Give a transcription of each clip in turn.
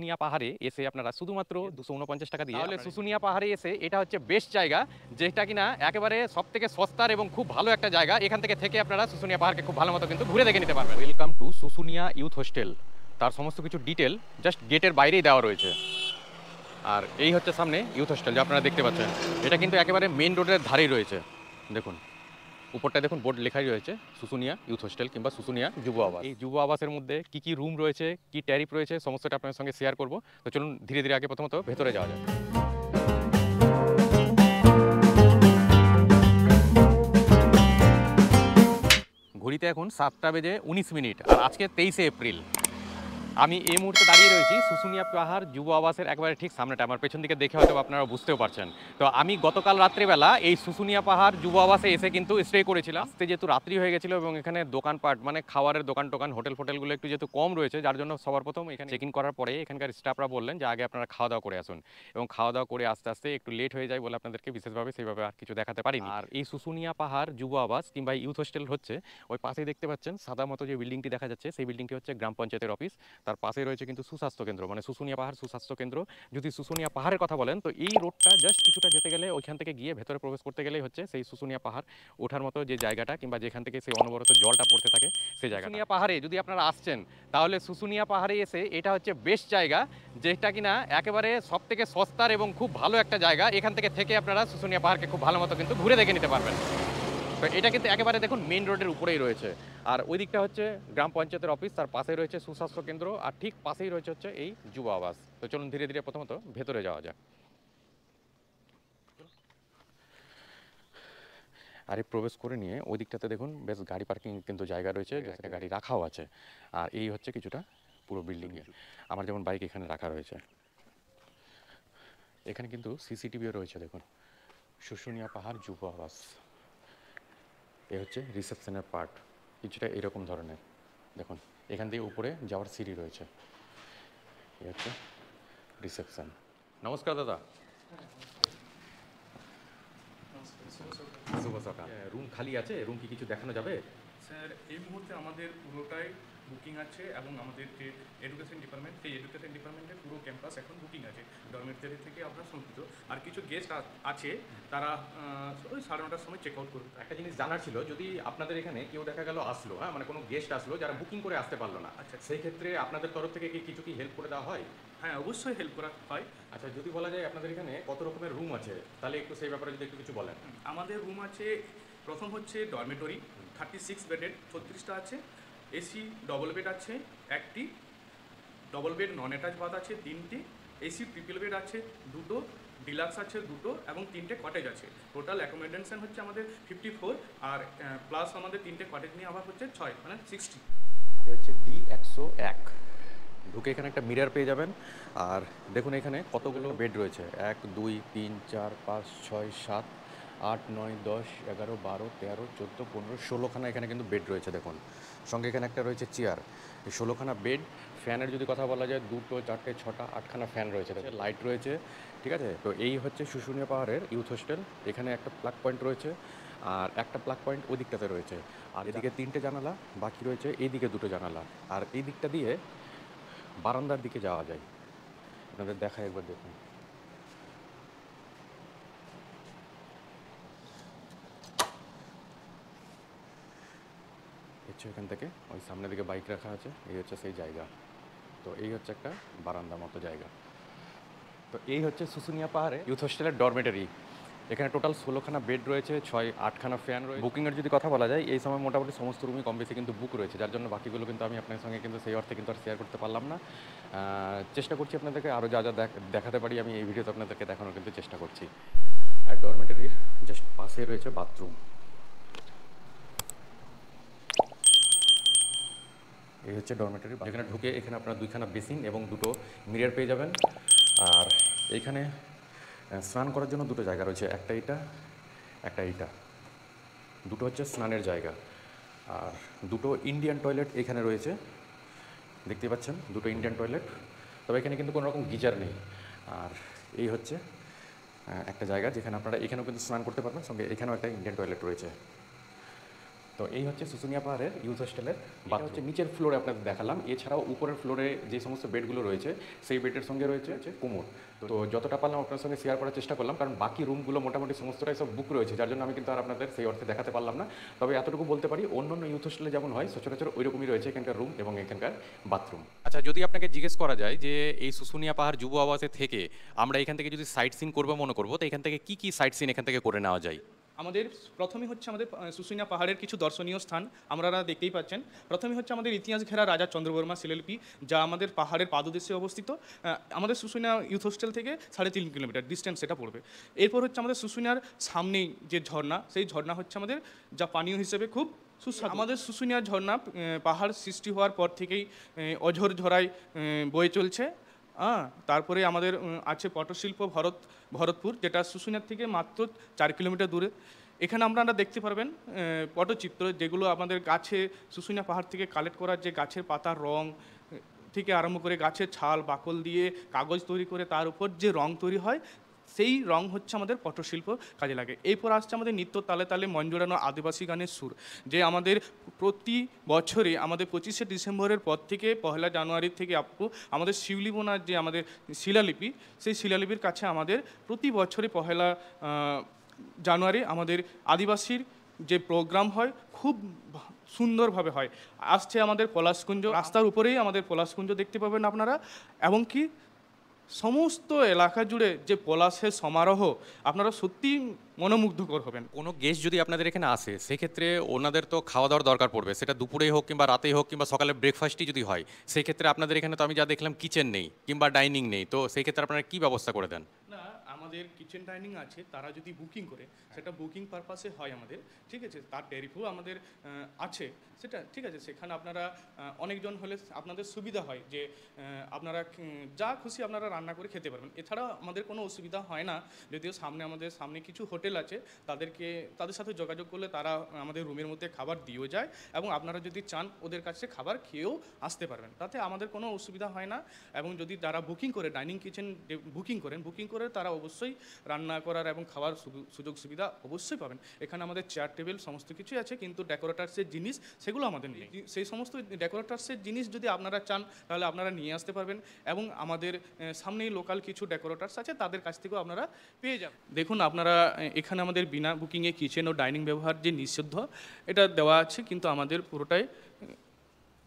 শুশুনিয়া পাহাড়ে এসে আপনারা শুধুমাত্র 249 টাকা দিয়ে তাহলে শুশুনিয়া পাহাড়ে এসে এটা হচ্ছে বেস্ট জায়গা, যেটা কিনা একেবারে সবথেকে সস্তার এবং খুব ভালো একটা জায়গা। এখান থেকে আপনারা শুশুনিয়া পাহাড়কে খুব ভালো মতো কিন্তু ঘুরে দেখে নিতে পারবেন। Welcome to Susunia youth hostel. তার সমস্ত কিছু ডিটেল জাস্ট গেটের বাইরেই দেওয়া রয়েছে। আর এই হচ্ছে সামনে ইউথ হোস্টেল, যা আপনারা দেখতে পাচ্ছেন। এটা কিন্তু একেবারে মেন রোডের ধারেই রয়েছে। দেখুন উপরটা দেখুন বোর্ড লেখাই রয়েছে শুশুনিয়া ইউথ হোস্টেল কিংবা শুশুনিয়া যুব আবাস। এই যুব আবাসের মধ্যে কি কি রুম রয়েছে, কি ট্যারিফ রয়েছে, সমস্তটা আপনার সঙ্গে শেয়ার করব। তো চলুন ধীরে ধীরে আগে প্রথমত ভেতরে যাওয়া যায়। ঘড়িতে এখন 7টা বেজে 19 মিনিট, আর আজকে 23শে এপ্রিল। আমি এই মুহূর্তে দাঁড়িয়ে রয়েছি শুশুনিয়া পাহাড় যুব আবাসের একবারে ঠিক সামনেটা। আমার পেছন দিকে দেখে হয়তো আপনারা বুঝতেও পারছেন। তো আমি গতকাল রাত্রিবেলা এই শুশুনিয়া পাহাড় যুব আবাসে এসে কিন্তু স্টে করেছিলাম। আজকে যেহেতু রাত্রি হয়ে গেছিলো এবং এখানে দোকানপাট মানে খাবারের দোকান টোকান হোটেল ফোটেলগুলো একটু যেহেতু কম রয়েছে, যার জন্য সবার প্রথম এখানে চেক ইন করার পরে এখানকার স্টাফরা বললেন যে আগে আপনারা খাওয়া দাওয়া করে আসুন, এবং খাওয়া দাওয়া করে আস্তে আস্তে একটু লেট হয়ে যায় বলে আপনাদেরকে বিশেষভাবে সেইভাবে আর কিছু দেখাতে পারিনি। আর এই শুশুনিয়া পাহাড় যুব আবাস কিংবা ইউথ হোস্টেল হচ্ছে ওই পাশেই দেখতে পাচ্ছেন সাদা মতো যে বিল্ডিংটি দেখা যাচ্ছে, সেই বিল্ডিংটি হচ্ছে গ্রাম পঞ্চায়েতের অফিস। তার পাশে রয়েছে কিন্তু সুস্বাস্থ্য কেন্দ্র, মানে শুশুনিয়া পাহাড় সুস্বাস্থ্য কেন্দ্র। যদি শুশুনিয়া পাহাড়ের কথা বলেন তো এই রোডটা জাস্ট কিছুটা যেতে গেলে ওইখান থেকে গিয়ে ভেতরে প্রবেশ করতে গেলেই হচ্ছে সেই শুশুনিয়া পাহাড় ওঠার মতো যে জায়গাটা, কিংবা যেখান থেকে সেই অনবরত জলটা পড়তে থাকে সেই জায়গা। শুশুনিয়া পাহাড়ে যদি আপনারা আসছেন তাহলে শুশুনিয়া পাহাড়ে এসে এটা হচ্ছে বেস্ট জায়গা, যেটা কিনা একেবারে সব থেকে সস্তার এবং খুব ভালো একটা জায়গা। এখান থেকে আপনারা শুশুনিয়া পাহাড়কে খুব ভালো মতো কিন্তু ঘুরে দেখে নিতে পারবেন। তো এটা কিন্তু একেবারে দেখুন মেইন রোডের উপরেই রয়েছে। আর ওই দিকটা হচ্ছে গ্রাম পঞ্চায়েতের অফিস, তার পাশেই রয়েছে সুস্বাস্থ্য কেন্দ্র, আর ঠিক পাশেই রয়েছে হচ্ছে এই যুব আবাস। তো চলুন ধীরে ধীরে প্রথমত ভেতরে যাওয়া যাক। আর এই প্রবেশ করে নিয়ে ওই দিকটাতে দেখুন বেশ গাড়ি পার্কিং কিন্তু জায়গা রয়েছে, যেখানে গাড়ি রাখাও আছে। আর এই হচ্ছে কিছুটা পুরো বিল্ডিংয়ে আমার যেমন বাইক এখানে রাখা রয়েছে। এখানে কিন্তু সিসিটিভিও রয়েছে। দেখুন শুশুনিয়া পাহাড় যুব আবাস। এ হচ্ছে রিসেপশনের পার্ট, কিছুটা এরকম ধরনের। দেখুন এখান থেকে উপরে যাওয়ার সিঁড়ি রয়েছে। এ হচ্ছে রিসেপশন। নমস্কার দাদা। শুভ সকাল। রুম খালি আছে, রুম কি কিছু দেখানো যাবে? স্যার এই মুহূর্তে আমাদের পুরোটাই বুকিং আছে, এবং আমাদের যে এডুকেশন ডিপার্টমেন্ট, সেই এডুকেশন ডিপার্টমেন্টের পুরো ক্যাম্পাস এখন বুকিং আছে। ডরমেটরি থেকে আমরা সম্পৃক্ত। আর কিছু গেস্ট আছে, তারা ওই 9:30টার সময় চেক আউট করবে। একটা জিনিস জানার ছিল, যদি আপনাদের এখানে কেউ দেখা গেল আসলো, হ্যাঁ মানে কোনো গেস্ট আসলো যারা বুকিং করে আসতে পারলো না, আচ্ছা সেই ক্ষেত্রে আপনাদের তরফ থেকে কি কিছু কি হেল্প করে দেওয়া হয়? হ্যাঁ, অবশ্যই হেল্প করা হয়। আচ্ছা, যদি বলা যায় আপনাদের এখানে কত রকমের রুম আছে, তাহলে একটু সেই ব্যাপারে যদি একটু কিছু বলেন। আমাদের রুম আছে, প্রথম হচ্ছে ডরমেটরি 36 বেডের 36টা আছে। এসি ডবল বেড আছে একটি, double bed non attach bath আছে 3টি, এসি ট্রিপল বেড আছে 2টো, ডিলাক্স আছে 2টো, এবং 3টে কটেজ আছে। টোটাল অ্যাকোমোডেশন হচ্ছে আমাদের 54, আর প্লাস আমাদের 3টে কটেজ নিয়ে আবার হচ্ছে 6, মানে 60। হচ্ছে D101। ঢুকে এখানে একটা মিরর পেয়ে যাবেন। আর দেখুন এখানে কতগুলো বেড রয়েছে, 1 2 3 4 5 6 7 8 9 10 11 12 13 14 15 16খানা এখানে কিন্তু বেড রয়েছে। দেখুন সঙ্গে এখানে একটা রয়েছে চেয়ার। এই 16খানা বেড। ফ্যানের যদি কথা বলা যায় 2টো 4টে 6টা 8খানা ফ্যান রয়েছে, লাইট রয়েছে। ঠিক আছে, তো এই হচ্ছে শুশুনিয়া পাহাড়ের ইউথ হোস্টেল। এখানে একটা প্লাগ পয়েন্ট রয়েছে, আর একটা প্লাগ পয়েন্ট ওই দিকটাতে রয়েছে। আর এদিকে 3টে জানালা, বাকি রয়েছে এইদিকে 2টো জানালা। আর এই দিকটা দিয়ে বারান্দার দিকে যাওয়া যায়। আপনাদের দেখায় একবার দেখুন। হচ্ছে এখান থেকে ওই সামনের দিকে বাইক রাখা আছে, এই হচ্ছে সেই জায়গা। তো এই হচ্ছে একটা বারান্দার মতো জায়গা। তো এই হচ্ছে শুশুনিয়া পাহাড়ে ইউথ হোস্টেলের ডরমেটারি। এখানে টোটাল 16খানা বেড রয়েছে, 6-8খানা ফ্যান রয়েছে। বুকিংয়ের যদি কথা বলা যায় এই সময় মোটামুটি সমস্ত রুমই কম বেশি কিন্তু বুক রয়েছে, যার জন্য বাকিগুলো কিন্তু আমি আপনার সঙ্গে কিন্তু সেই অর্থে কিন্তু আর শেয়ার করতে পারলাম না। চেষ্টা করছি আপনাদেরকে আরও যা যা দেখাতে পারি আমি এই ভিডিওতে আপনাদেরকে দেখানোর কিন্তু চেষ্টা করছি। আর ডরমেটারির জাস্ট পাশে রয়েছে বাথরুম। এই হচ্ছে ডরমেটারি। যেখানে ঢুকে এখানে আপনার 2খানা বেসিন এবং 2টো মিরর পেয়ে যাবেন। আর এইখানে স্নান করার জন্য 2টো জায়গা রয়েছে, একটা এইটা 2টো হচ্ছে স্নানের জায়গা। আর 2টো ইন্ডিয়ান টয়লেট এখানে রয়েছে, দেখতে পাচ্ছেন 2টো ইন্ডিয়ান টয়লেট। তবে এখানে কিন্তু কোনো রকম গিজার নেই। আর এই হচ্ছে একটা জায়গা যেখানে আপনারা এখানেও কিন্তু স্নান করতে পারবেন, সঙ্গে এখানেও একটা ইন্ডিয়ান টয়লেট রয়েছে। তো এই হচ্ছে শুশুনিয়া পাহাড়ের ইউথ হোস্টেলের বাথরুম। হচ্ছে নিচের ফ্লোরে আপনাদের দেখালাম, এছাড়াও উপরের ফ্লোরে যে সমস্ত বেডগুলো রয়েছে সেই বেডের সঙ্গে রয়েছে কোমর। তো যতটা পারলাম আপনার সঙ্গে শেয়ার করার চেষ্টা করলাম, কারণ বাকি রুমগুলো মোটামুটি সমস্তটাই সব বুক রয়েছে, যার জন্য আমি কিন্তু আর আপনাদের সেই অর্থে দেখাতে পারলাম না। তবে এতটুকু বলতে পারি, অন্য অন্য ইউথ হোস্টেলে যেমন হয় সচরাচর ওই রকমই রয়েছে এখানকার রুম এবং এখানকার বাথরুম। আচ্ছা, যদি আপনাকে জিজ্ঞেস করা যায় যে এই শুশুনিয়া পাহাড় যুব আবাসে থেকে আমরা এখান থেকে যদি সাইট সিন করবো মনে করবো, তো এখান থেকে কি সাইট সিন এখান থেকে করে নেওয়া যায়? আমাদের প্রথমে হচ্ছে আমাদের শুশুনিয়া পাহাড়ের কিছু দর্শনীয় স্থান আপনারা দেখতেই পাচ্ছেন। প্রথমে হচ্ছে আমাদের ইতিহাস ঘেরা রাজা চন্দ্রবর্মা শিলালিপি, যা আমাদের পাহাড়ের পাদদেশে অবস্থিত। আমাদের শুশুনিয়া ইউথ হোস্টেল থেকে 3.5 কিলোমিটার ডিস্টেন্স সেটা পড়বে। এরপর হচ্ছে আমাদের শুশুনিয়ার সামনেই যে ঝর্ণা, সেই ঝর্ণা হচ্ছে আমাদের যা পানীয় হিসেবে খুব সুস্বাদু। আমাদের শুশুনিয়া ঝর্ণা পাহাড় সৃষ্টি হওয়ার পর থেকেই অঝোর ঝরায় বয়ে চলছে। তারপরে আমাদের আছে পটশিল্প ভরতপুর, যেটা শুশুনিয়ার থেকে মাত্র 4 কিলোমিটার দূরে। এখানে আপনারা দেখতে পারবেন পটচিত্র, যেগুলো আমাদের গাছে শুশুনিয়া পাহাড় থেকে কালেক্ট করার যে গাছের পাতার রং থেকে আরম্ভ করে গাছের ছাল বাকল দিয়ে কাগজ তৈরি করে তার উপর যে রং তৈরি হয়, সেই রং হচ্ছে আমাদের পটশিল্প কাজে লাগে। এরপর আসছে আমাদের নিত্য তালে তালে মন জোড়ানো আদিবাসী গানের সুর, যে আমাদের প্রতি বছরে আমাদের 25শে ডিসেম্বরের পর থেকে 1 জানুয়ারি থেকে আমাদের শিউলিবোনার যে আমাদের শিলালিপি, সেই শিলালিপির কাছে আমাদের প্রতি বছরে 1 জানুয়ারি আমাদের আদিবাসীর যে প্রোগ্রাম হয় খুব সুন্দরভাবে হয়। আসছে আমাদের পলাশকুঞ্জ, রাস্তার উপরেই আমাদের পলাশকুঞ্জ দেখতে পাবেন আপনারা, এবং কি সমস্ত এলাকা জুড়ে যে পলাশের সমারোহ, আপনারা সত্যি মনোমুগ্ধকর হবেন। কোনো গেস্ট যদি আপনাদের এখানে আসে, সেক্ষেত্রে ওনাদের তো খাওয়া দাওয়ার দরকার পড়বে, সেটা দুপুরেই হোক কিংবা রাতেই হোক কিংবা সকালে ব্রেকফাস্টই যদি হয়, সেই ক্ষেত্রে আপনাদের এখানে তো আমি যা দেখলাম কিচেন নেই কিংবা ডাইনিং নেই, তো সেই ক্ষেত্রে আপনারা কী ব্যবস্থা করে দেন? না, আমাদের কিচেন ডাইনিং আছে, তারা যদি বুকিং করে, সেটা বুকিং পারপাসে হয় আমাদের, ঠিক আছে। তার ট্যারিফও আমাদের আছে, সেটা ঠিক আছে। সেখানে আপনারা অনেকজন হলে আপনাদের সুবিধা হয় যে আপনারা যা খুশি আপনারা রান্না করে খেতে পারবেন। এছাড়া আমাদের কোনো অসুবিধা হয় না, যদিও আমাদের সামনে কিছু হোটেল আছে, তাদের সাথে যোগাযোগ করলে তারা আমাদের রুমের মধ্যে খাবার দিয়েও যায়, এবং আপনারা যদি চান ওদের কাছে খাবার খেয়েও আসতে পারবেন, তাতে আমাদের কোনো অসুবিধা হয় না। এবং যদি যারা বুকিং করে ডাইনিং কিচেন বুকিং করে তারা অবশ্যই রান্না করার এবং খাওয়ার সুযোগ সুবিধা অবশ্যই পাবেন। এখানে আমাদের চেয়ার টেবিল সমস্ত কিছুই আছে, কিন্তু ডেকোরেটার্সের জিনিস সেগুলো আমাদের নেই। সেই সমস্ত ডেকোরেটার্সের জিনিস যদি আপনারা চান তাহলে আপনারা নিয়ে আসতে পারবেন, এবং আমাদের সামনেই লোকাল কিছু ডেকোরেটার্স আছে, তাদের কাছ থেকেও আপনারা পেয়ে যাবেন। দেখুন, আপনারা এখানে আমাদের বিনা বুকিংয়ে কিচেন ও ডাইনিং ব্যবহার যে নিষিদ্ধ, এটা দেওয়া আছে, কিন্তু আমাদের পুরোটাই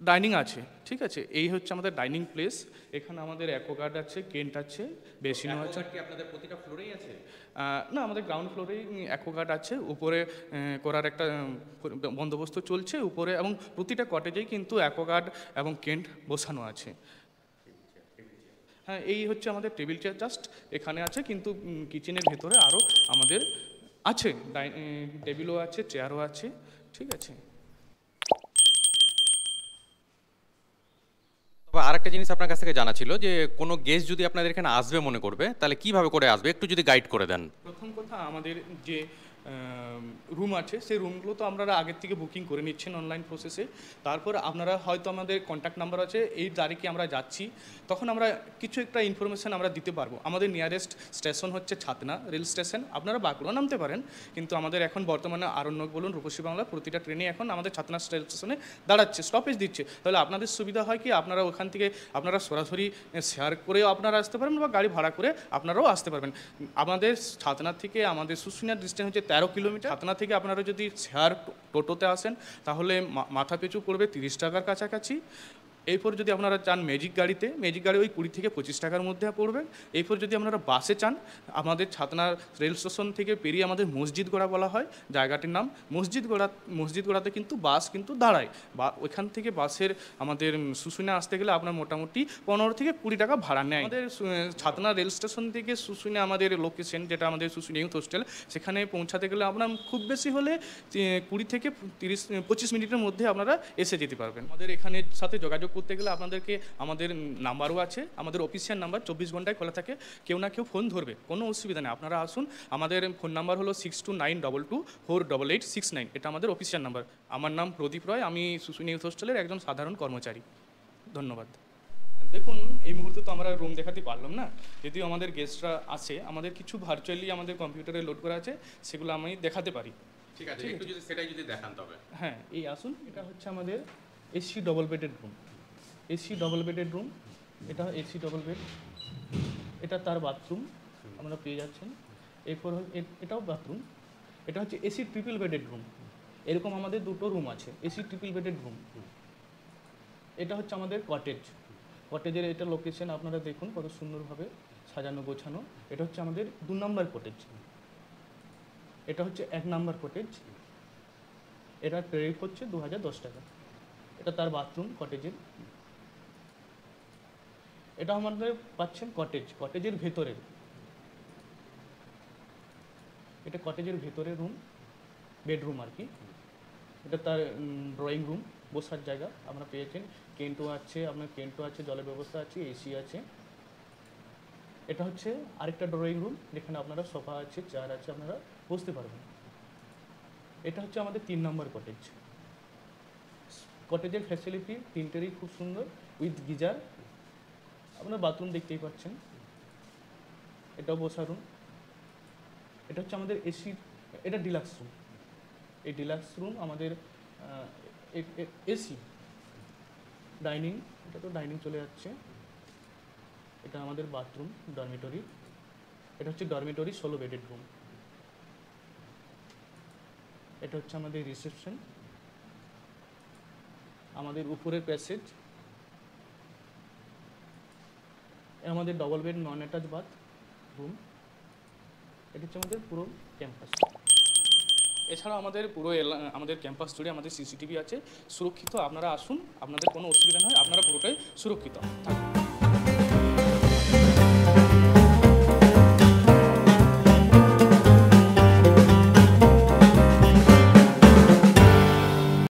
ডাইনিং আছে, ঠিক আছে। এই হচ্ছে আমাদের ডাইনিং প্লেস। এখানে আমাদের অ্যাকোয়াগার্ড আছে, কেন্ট আছে, বেসিনও আছে। আপনাদের প্রতিটা ফ্লোরেই আছে? না, আমাদের গ্রাউন্ড ফ্লোরেই অ্যাকোয়াগার্ড আছে, উপরে করার একটা বন্দোবস্ত চলছে উপরে, এবং প্রতিটা কটেজেই কিন্তু অ্যাকোয়াগার্ড এবং কেন্ট বসানো আছে। হ্যাঁ, এই হচ্ছে আমাদের টেবিল চেয়ার জাস্ট এখানে আছে, কিন্তু কিচেনের ভেতরে আরও আমাদের আছে, টেবিলও আছে, চেয়ারও আছে, ঠিক আছে। তবে আরেকটা জিনিস আপনার কাছ থেকে জানা ছিল, যে কোনো গেস্ট যদি আপনাদের এখানে আসবে মনে করবে, তাহলে কিভাবে করে আসবে একটু যদি গাইড করে দেন। প্রথম কথা, আমাদের যে রুম আছে সেই রুমগুলো তো আপনারা আগের থেকে বুকিং করে নিচ্ছেন অনলাইন প্রসেসে। তারপর আপনারা হয়তো আমাদের কন্ট্যাক্ট নাম্বার আছে, এই তারিখে আমরা যাচ্ছি, তখন আমরা কিছু একটা ইনফরমেশান আমরা দিতে পারবো। আমাদের নিয়ারেস্ট স্টেশন হচ্ছে ছাতনা রেল স্টেশন, আপনারা বাঁকুড়া নামতে পারেন, কিন্তু আমাদের এখন বর্তমানে আরণ্যক বলুন, রূপসী বাংলা, প্রতিটা ট্রেনে এখন আমাদের ছাতনা রেল স্টেশনে দাঁড়াচ্ছে, স্টপেজ দিচ্ছে। তাহলে আপনাদের সুবিধা হয় কি, আপনারা ওখান থেকে আপনারা সরাসরি শেয়ার করেও আপনারা আসতে পারবেন, বা গাড়ি ভাড়া করে আপনারাও আসতে পারবেন। আমাদের ছাতনা থেকে আমাদের শুশুনিয়ার ডিস্টেন্স হচ্ছে 13 কিলোমিটার। ছাতনা থেকে আপনারা যদি শেয়ার টোটোতে আসেন তাহলে মাথা পিছু পড়বে 30 টাকার কাছাকাছি। এরপর যদি আপনারা চান ম্যাজিক গাড়ি ওই 20 থেকে 25 টাকার মধ্যে পড়বে। এরপর যদি আপনারা বাসে চান, আমাদের ছাতনা রেল স্টেশন থেকে পেরিয়ে আমাদের মসজিদগড়া বলা হয় জায়গাটির নাম, মসজিদগড়াতে কিন্তু বাস কিন্তু দাঁড়ায়, বা ওইখান থেকে বাসের আমাদের শুশুনিয়া আসতে গেলে আপনার মোটামুটি 15 থেকে 20 টাকা ভাড়া নেয়। আমাদের ছাতনা রেল স্টেশন থেকে শুশুনিয়া আমাদের লোকেশন, যেটা আমাদের শুশুনিয়া ইউথ হোস্টেল, সেখানে পৌঁছাতে গেলে আপনার খুব বেশি হলে 20 থেকে 25 মিনিটের মধ্যে আপনারা এসে যেতে পারবেন। আমাদের এখানে সাথে যোগাযোগ করতে গেলে আপনাদেরকে আমাদের নাম্বারও আছে, আমাদের অফিসিয়াল নাম্বার 24 ঘন্টায় খোলা থাকে, কেউ না কেউ ফোন ধরবে, কোনো অসুবিধা নেই। আপনারা আসুন, আমাদের ফোন নাম্বার হলো 6292248869, এটা আমাদের অফিসিয়াল নাম্বার। আমার নাম প্রদীপ রয়, আমি শুশুনিয়া ইউথ হোস্টেলের একজন সাধারণ কর্মচারী। ধন্যবাদ। দেখুন, এই মুহূর্তে তো আমরা রুম দেখাতে পারলাম না, যদিও আমাদের গেস্টরা আসে, আমাদের কিছু ভার্চুয়ালি আমাদের কম্পিউটারে লোড করা আছে, সেগুলো আমি দেখাতে পারি। ঠিক আছে, একটু যদি সেটাই যদি দেখান তবে। হ্যাঁ, এই আসুন, এটা হচ্ছে আমাদের AC double bedded room. AC double bedded room, এটা এসি ডবল বেড, এটা তার বাথরুম আপনারা পেয়ে যাচ্ছেন। এরপর এটাও বাথরুম। এটা হচ্ছে এসি ট্রিপল বেডেড রুম। এরকম আমাদের দুটো রুম আছে, এসি ট্রিপল বেডেড রুম। এটা হচ্ছে আমাদের কটেজ। কটেজের এটা লোকেশন আপনারা দেখুন কত সুন্দরভাবে সাজানো গোছানো। এটা হচ্ছে আমাদের 2 নম্বর কটেজ। এটা হচ্ছে 1 নম্বর কটেজ। এটা ট্যারিফ হচ্ছে 2010 টাকা। এটা তার বাথরুম কটেজের। এটা আমাদের পাচ্ছেন কটেজের ভেতরে। এটা কটেজের ভেতরে রুম, বেডরুম আর কি। এটা তার ড্রয়িং রুম, বসার জায়গা আপনারা পেয়েছেন। কেন্টো আছে, আপনার কেন্টো আছে, জলের ব্যবস্থা আছে, এসি আছে। এটা হচ্ছে আরেকটা ড্রয়িং রুম, যেখানে আপনারা সোফা আছে, চেয়ার আছে, আপনারা বসতে পারবেন। এটা হচ্ছে আমাদের 3 নম্বর কটেজ। কটেজের ফ্যাসিলিটি তিনটেরই খুব সুন্দর, উইথ গিজার। আপনার বাথরুম দেখতেই পাচ্ছেন। এটাও বসার রুম। এটা হচ্ছে আমাদের এসি, এটা ডিলাক্স রুম। এই ডিলাক্স রুম আমাদের এসি ডাইনিং, এটা তো ডাইনিং চলে যাচ্ছে। এটা আমাদের বাথরুম, ডরমিটরি। এটা হচ্ছে ডরমিটরি 16 বেডেড রুম। এটা হচ্ছে আমাদের রিসেপশন, আমাদের উপরের প্যাসেজ, আমাদের double bed non attach bathroom. এটা হচ্ছে আমাদের পুরো ক্যাম্পাস। এছাড়াও আমাদের পুরো আমাদের ক্যাম্পাস জুড়ে আমাদের সিসিটিভি আছে, সুরক্ষিত। আপনারা আসুন, আপনাদের কোনো অসুবিধা নয়, আপনারা পুরোটাই সুরক্ষিত থাকুন।